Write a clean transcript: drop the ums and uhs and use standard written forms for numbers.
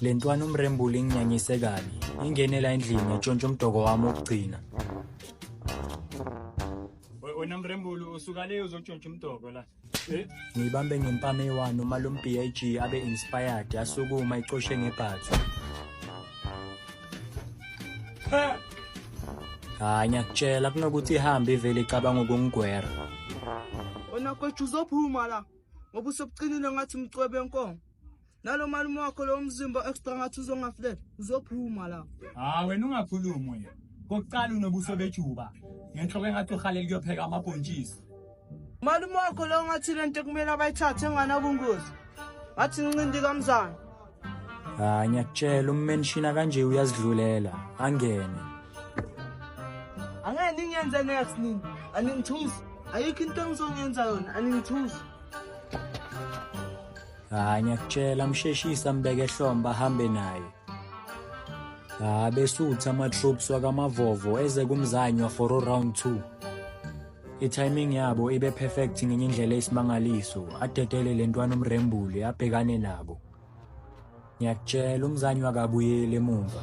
Le ntwana umrembuli inginyanyise kabi, ingenela endlini yatshontsha umdoko wami wokugcina. Wena mrembuli usuka le uzotshontsha umdoko la. Ngibambe ngempama eyi-1 uma lo MBIG abe inspired asukuma icoshe ngebhathu. Hayi ngiyakutshela kunokuthi ihambe ivele icabanga ukungigwera. Wena kwethu uzophuma la ngoba usebucinile ngathi umcwebe enkongo. Nalo malume wakho lo mzimba extra ngathi uzongaflet uzophuma la. Wena ungakhulumi wena. Kokuqala unobuso bejuba. Ngenhloko engathi uhalele kuyopheka amabhontshisi. Malume wakho lo ngathi lento kumele abayithathe enganabungozi. Ngathi ncindi kamzana. Hayi ngiyakutshela ummenshina kanje uyazidlulela, angene. Angeke ningenze next nini. Aningithusi. Ayikho into engizongenza yona, aningithusi. Hayi ngiyakutshela msheshisa mbeke ehlomba ahambe naye. Besutha ama-troops wakamavovo eze kumzanywa for round 2. I-timing yabo ibe perfect ngenye indlela eyisimangaliso, adedele le ntwana umrembuli abhekane nabo. Ngiyakutshela umzanywa akabuyele emuva.